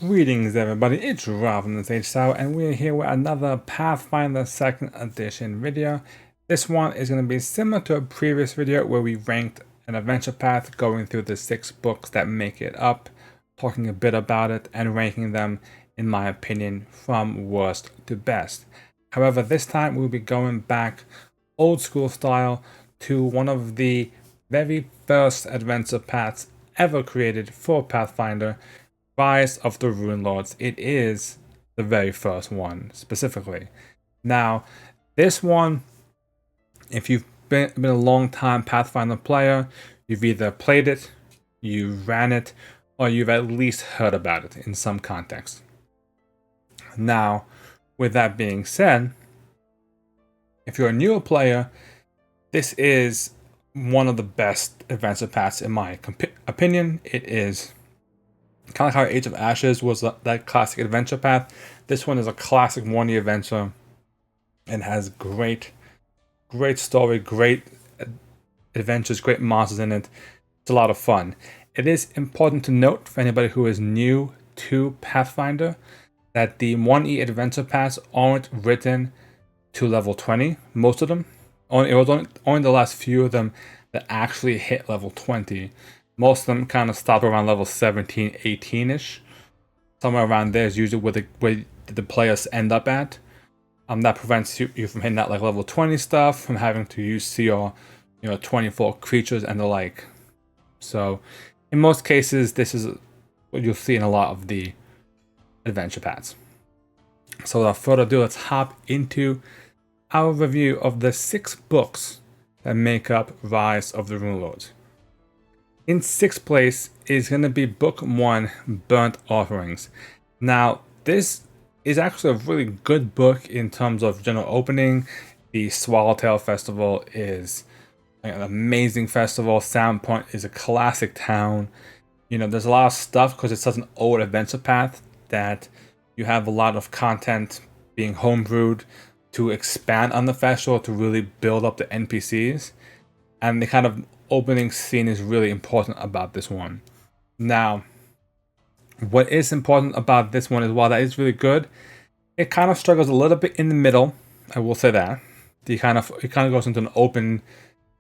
Greetings everybody, it's Rob from the Sage Tower, and we're here with another Pathfinder 2nd Edition video. This one is going to be similar to a previous video where we ranked an adventure path, going through the 6 books that make it up, talking a bit about it, and ranking them, in my opinion, from worst to best. However, this time we'll be going back old school style to one of the very first adventure paths ever created for Pathfinder, Rise of the Runelords. It is the very first one, specifically. Now, this one, if you've been a long time Pathfinder player, you've either played it, you ran it, or you've at least heard about it in some context. Now, with that being said, if you're a newer player, this is one of the best adventure paths in my opinion. It is kind of like how Age of Ashes was that classic adventure path. This one is a classic 1E adventure and has great story, great adventures, great monsters in it. It's a lot of fun. It is important to note for anybody who is new to Pathfinder that the 1E adventure paths aren't written to level 20, most of them. It was only the last few of them that actually hit level 20. Most of them kind of stop around level 17, 18-ish. Somewhere around there is usually where the players end up at. That prevents you from hitting that like level 20 stuff, from having to use CR, 24 creatures and the like. So, in most cases, this is what you'll see in a lot of the adventure paths. So without further ado, let's hop into our review of the 6 books that make up Rise of the Runelords. In 6th place is going to be Book 1, Burnt Offerings. Now, this is actually a really good book in terms of general opening. The Swallowtail Festival is an amazing festival. Soundpoint is a classic town. There's a lot of stuff because it's such an old adventure path that you have a lot of content being homebrewed to expand on the festival to really build up the NPCs. And the kind of opening scene is really important about this one. Now, what is important about this one is, while that is really good, it kind of struggles a little bit in the middle. I will say that it kind of goes into an open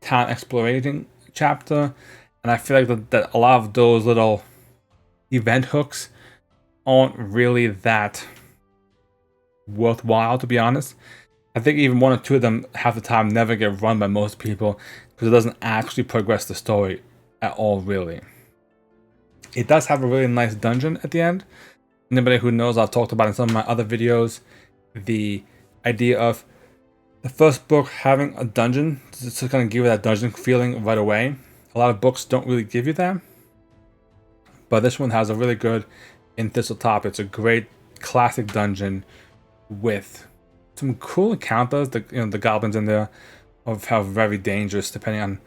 town explorating chapter, and I feel like that a lot of those little event hooks aren't really that worthwhile, to be honest. I think even 1 or 2 of them half the time never get run by most people because it doesn't actually progress the story at all, really. It does have a really nice dungeon at the end. Anybody who knows, I've talked about in some of my other videos, the idea of the first book having a dungeon, just to kind of give you that dungeon feeling right away. A lot of books don't really give you that, but this one has a really good in Thistletop. It's a great classic dungeon with some cool encounters. The goblins in there are very dangerous depending on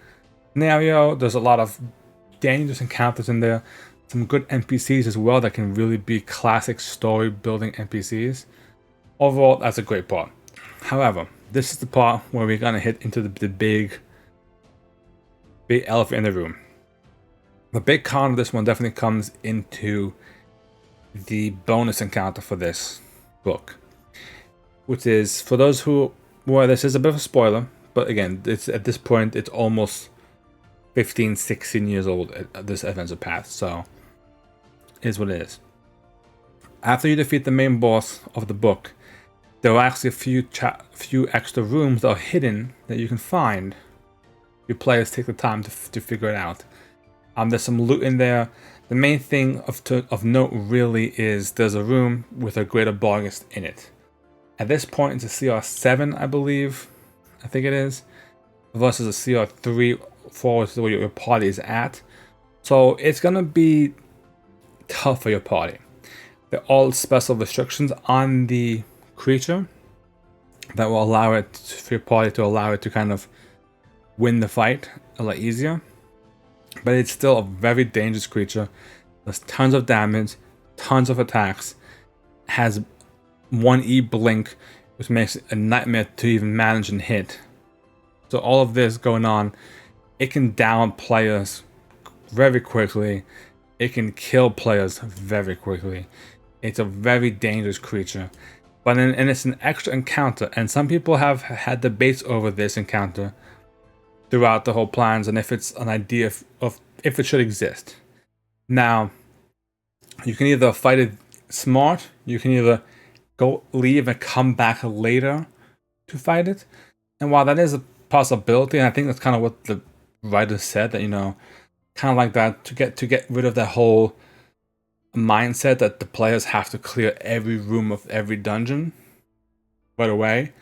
scenario. There's a lot of dangerous encounters in there. Some good NPCs as well that can really be classic story building NPCs. Overall, that's a great part. However, this is the part where we're gonna hit into the big elephant in the room. The big con of this one definitely comes into the bonus encounter for this book, which is, for those who, well, this is a bit of a spoiler, but again, it's at this point it's almost 15, 16 years old at this adventure path, so it is what it is. After you defeat the main boss of the book, there are actually a few extra rooms that are hidden that you can find. Your players take the time to figure it out. There's some loot in there. The main thing of note really is there's a room with a Greater Barghest in it. At this point, it's a CR 7, I believe. I think it is. Versus a CR 3, 4 is where your party is at. So it's going to be tough for your party. There are all special restrictions on the creature that will allow it, for your party to allow it to kind of win the fight a lot easier. But it's still a very dangerous creature. Does tons of damage, tons of attacks, has 1E blink, which makes it a nightmare to even manage and hit. So all of this going on, it can down players very quickly. it can kill players very quickly. It's a very dangerous creature. But and it's an extra encounter, and some people have had debates over this encounter throughout the whole plans, and if it's an idea of if it should exist. Now, you can either fight it smart, you can either leave and come back later to fight it. And while that is a possibility, and I think that's kind of what the writer said, that, you know, kind of like that, to get rid of that whole mindset that the players have to clear every room of every dungeon right away.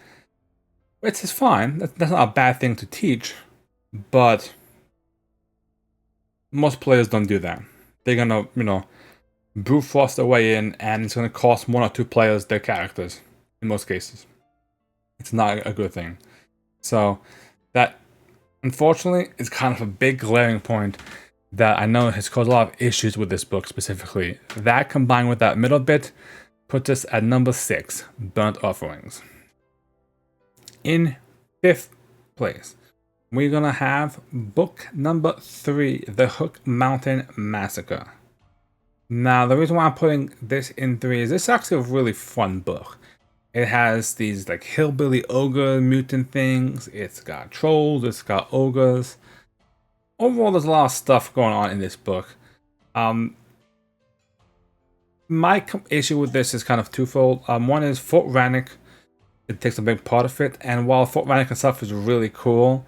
It's fine. That's not a bad thing to teach, but most players don't do that. They're gonna, you know, brute force their way in, and it's gonna cost 1 or 2 players their characters in most cases. It's not a good thing. So that, unfortunately, is kind of a big glaring point that I know has caused a lot of issues with this book specifically. That, combined with that middle bit, puts us at number 6, Burnt Offerings. In 5th place, we're gonna have book number 3, The Hook Mountain Massacre. Now, the reason why I'm putting this in 3 is it's actually a really fun book. It has these like hillbilly ogre mutant things. It's got trolls. It's got ogres. Overall, there's a lot of stuff going on in this book. My issue with this is kind of twofold. One is Fort Rannick. It takes a big part of it. And while Fort Rannick itself is really cool,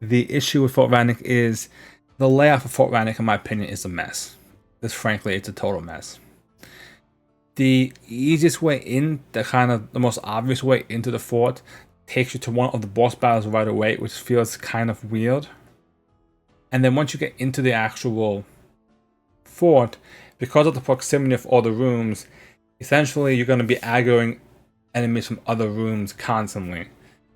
the issue with Fort Rannick is the layout for Fort Rannick, in my opinion, is a mess. Just frankly, it's a total mess. The easiest way in, the most obvious way into the fort, takes you to one of the boss battles right away, which feels kind of weird. And then once you get into the actual fort, because of the proximity of all the rooms, essentially you're going to be aggroing enemies from other rooms constantly,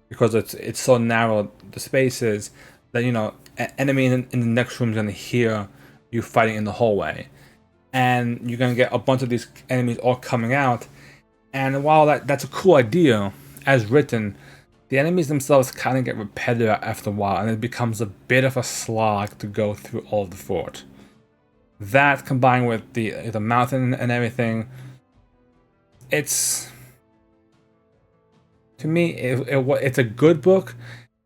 because it's so narrow, the spaces, that, you know, an enemy in the next room is going to hear you fighting in the hallway. And you're going to get a bunch of these enemies all coming out. And while that's a cool idea, as written, the enemies themselves kind of get repetitive after a while, and it becomes a bit of a slog to go through all of the fort. That, combined with the mountain and everything, it's... to me, it's a good book,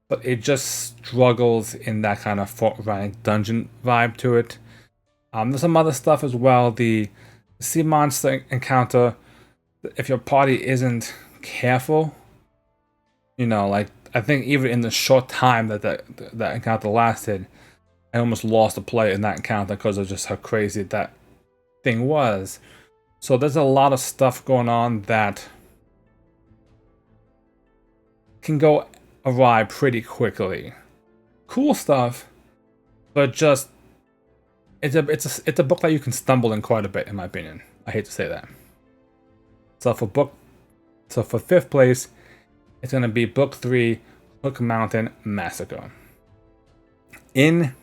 but it just struggles in that kind of Fort Rannick dungeon vibe to it. There's some other stuff as well. The sea monster encounter, if your party isn't careful, you know, like, I think even in the short time that encounter lasted, I almost lost a player in that encounter because of just how crazy that thing was. So there's a lot of stuff going on that can go awry pretty quickly. Cool stuff, but just it's a book that you can stumble in quite a bit, in my opinion. I hate to say that. So for 5th place, it's gonna be book 3, Hook Mountain Massacre. In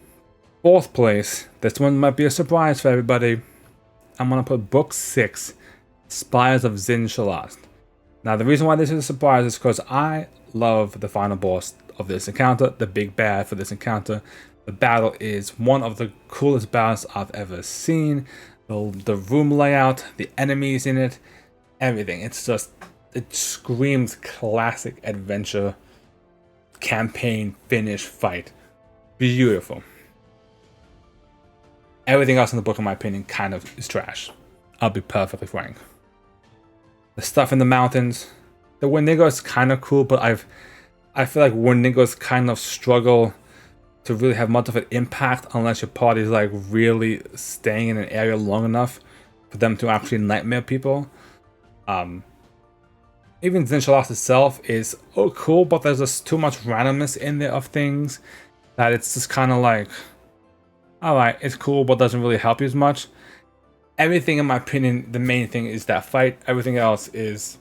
4th place, this one might be a surprise for everybody. I'm gonna put book 6, Spires of Zin-Shalast. Now, the reason why this is a surprise is because I love the final boss of this encounter, the big bad for this encounter. The battle is one of the coolest battles I've ever seen. The room layout, the enemies in it, everything. It's just, it screams classic adventure, campaign, finish, fight. Beautiful. Everything else in the book, in my opinion, kind of is trash. I'll be perfectly frank. The stuff in the mountains, the Wendigos is kind of cool, but I feel like Wendigos kind of struggle to really have much of an impact unless your party is like really staying in an area long enough for them to actually nightmare people. Even Zin-Shalast itself is cool, but there's just too much randomness in there of things that it's just kind of like, alright, it's cool, but doesn't really help you as much. Everything, in my opinion, the main thing is that fight. Everything else is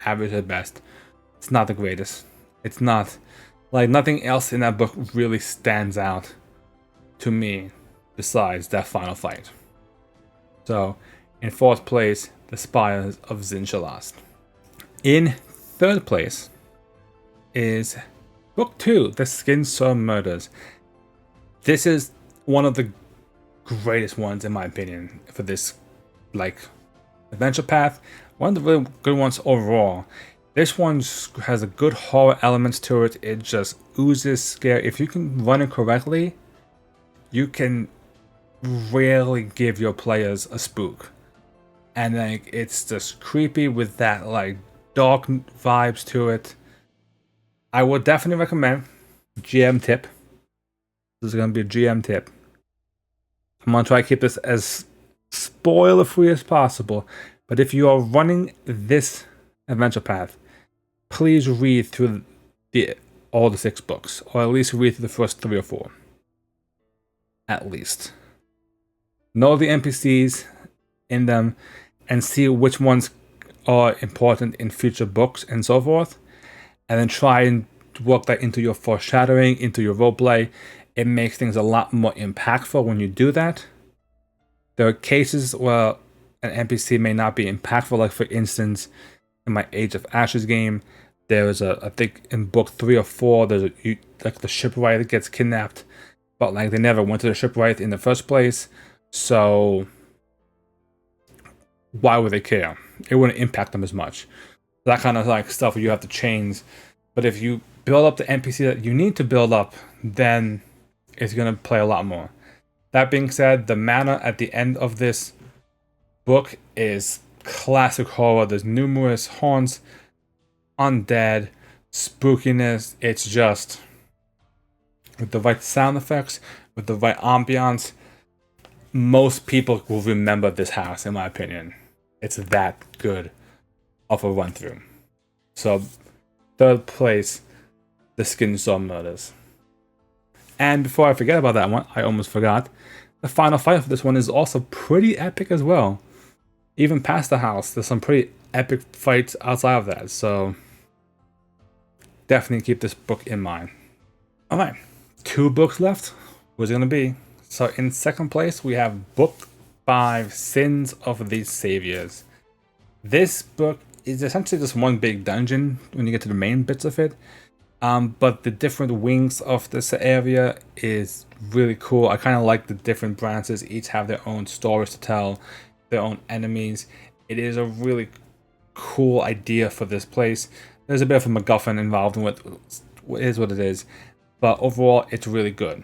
average at best. It's not the greatest. It's not. Like, nothing else in that book really stands out to me besides that final fight. So, in 4th place, The Spires of Zin-Shalast. In 3rd place is book 2, The Skin Sewn Murders. This is one of the greatest ones in my opinion for this like adventure path. One of the really good ones overall. This one has a good horror elements to it. It just oozes scare. If you can run it correctly, you can really give your players a spook. And like it's just creepy with that like dark vibes to it. I would definitely recommend GM tip. This is gonna be a GM tip. I'm gonna try to keep this as spoiler free as possible. But if you are running this adventure path, please read through all the 6 books, or at least read through the first 3 or 4. At least. Know the NPCs in them and see which ones are important in future books and so forth. And then try and work that into your foreshadowing, into your roleplay. It makes things a lot more impactful when you do that. There are cases where an NPC may not be impactful, like for instance, in my Age of Ashes game, there was I think in book 3 or 4, there's like the shipwright gets kidnapped, but like they never went to the shipwright in the first place, so why would they care? It wouldn't impact them as much. That kind of like stuff you have to change. But if you build up the NPC that you need to build up, then it's going to play a lot more. That being said, the mana at the end of this book is classic horror. There's numerous haunts, undead, spookiness. It's just with the right sound effects, with the right ambiance, most people will remember this house, in my opinion. It's that good of a run through. So, 3rd place, The Skin Saw Murders. And before I forget about that one, I almost forgot, the final fight for this one is also pretty epic as well. Even past the house, there's some pretty epic fights outside of that, so definitely keep this book in mind. Alright, 2 books left. Who's it going to be? So in 2nd place, we have Book 5, Sins of the Saviors. This book is essentially just one big dungeon when you get to the main bits of it. But the different wings of this area is really cool. I kind of like the different branches. Each have their own stories to tell, their own enemies. It is a really cool idea for this place. There's a bit of a MacGuffin involved in what is what it is, but overall it's really good.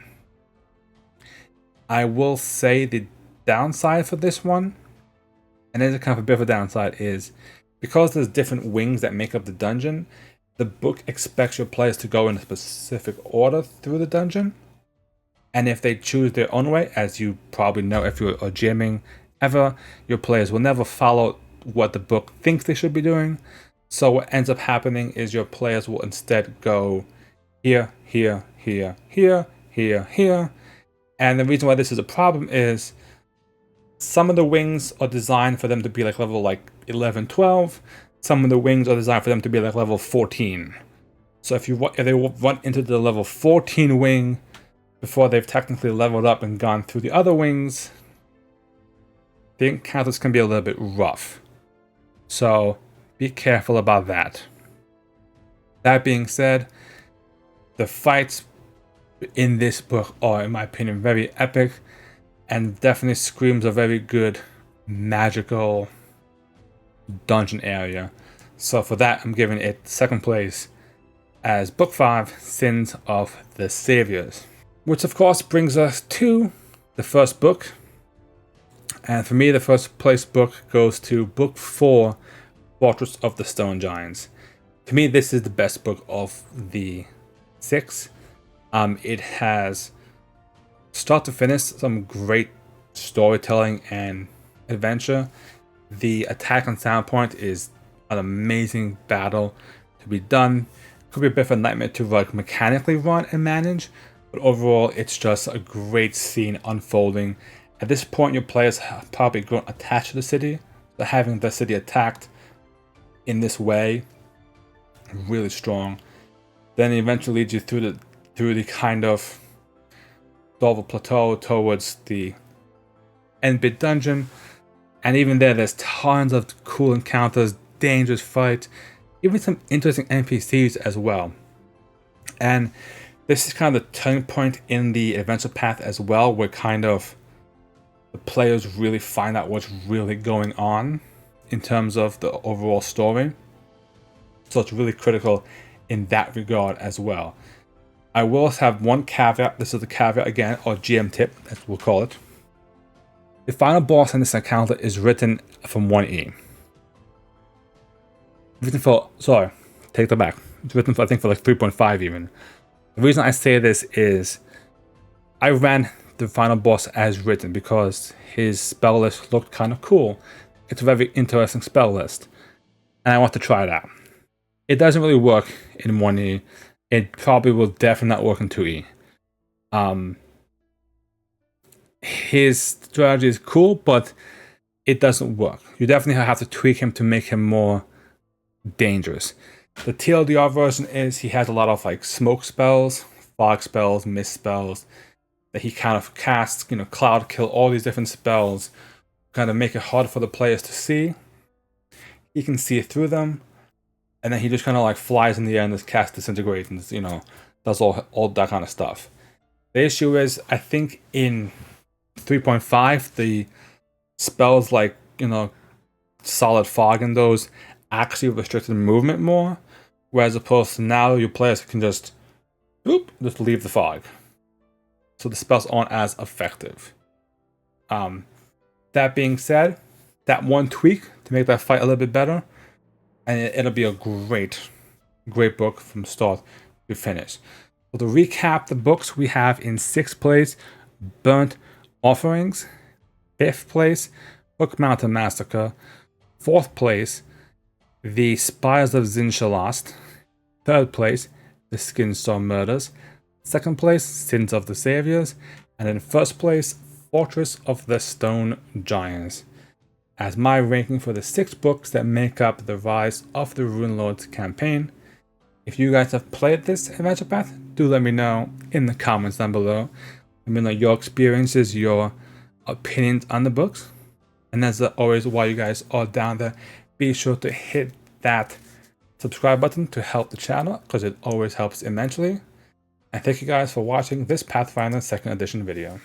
I will say the downside for this one, and there's a kind of a bit of a downside, is because there's different wings that make up the dungeon, the book expects your players to go in a specific order through the dungeon. And if they choose their own way, as you probably know if you're GMing ever, your players will never follow what the book thinks they should be doing. So what ends up happening is your players will instead go here, here, here, here, here, here. And the reason why this is a problem is some of the wings are designed for them to be like level like 11, 12. Some of the wings are designed for them to be like level 14. So if they run into the level 14 wing before they've technically leveled up and gone through the other wings, the encounters can be a little bit rough. So be careful about that. That being said, the fights in this book are, in my opinion, very epic and definitely screams a very good magical dungeon area. So for that, I'm giving it 2nd place as Book 5, Sins of the Saviors. Which of course brings us to the first book. And for me, the 1st place book goes to Book 4, Fortress of the Stone Giants. To me, this is the best book of the 6. It has, start to finish, some great storytelling and adventure. The attack on Sound Point is an amazing battle to be done. Could be a bit of a nightmare to like mechanically run and manage, but overall it's just a great scene unfolding. At this point, your players have probably grown attached to the city, so having the city attacked in this way, really strong. Then it eventually leads you through the kind of lava plateau towards the end bit dungeon. And even there's tons of cool encounters, dangerous fights, even some interesting NPCs as well. And this is kind of the turning point in the adventure path as well, where kind of the players really find out what's really going on in terms of the overall story. So it's really critical in that regard as well. I will have one caveat. This is the caveat again, or GM tip, as we'll call it. The final boss in this encounter is written from 1E. Written for, sorry, take that back. It's written for, I think, for like 3.5 even. The reason I say this is I ran the final boss as written because his spell list looked kind of cool. It's a very interesting spell list, and I want to try it out. It doesn't really work in 1E. It probably will definitely not work in 2E. His strategy is cool, but it doesn't work. You definitely have to tweak him to make him more dangerous. The TLDR version is he has a lot of like smoke spells, fog spells, mist spells that he kind of casts, you know, cloud kill, all these different spells, kind of make it hard for the players to see. He can see through them, and then he just kind of like flies in the air and just casts disintegrate and, you know, does all that kind of stuff. The issue is, I think in 3.5, the spells like, you know, solid fog and those actually restricted movement more, whereas opposed to now your players can just leave the fog. So the spells aren't as effective. That being said, that one tweak to make that fight a little bit better, and it'll be a great book from start to finish. So to recap the books, we have in 6th place, Burnt Offerings. 5th place, Hook Mountain Massacre. 4th place, The Spires of Zinshalast. 3rd place, The Skinstorm Murders. 2nd place, Sins of the Saviors. And in 1st place, Fortress of the Stone Giants. As my ranking for the 6 books that make up the Rise of the Runelords campaign. If you guys have played this adventure path, do let me know in the comments down below. Let me know your experiences, your opinions on the books. And as always, while you guys are down there, be sure to hit that subscribe button to help the channel, because it always helps immensely. And thank you guys for watching this Pathfinder 2nd edition video.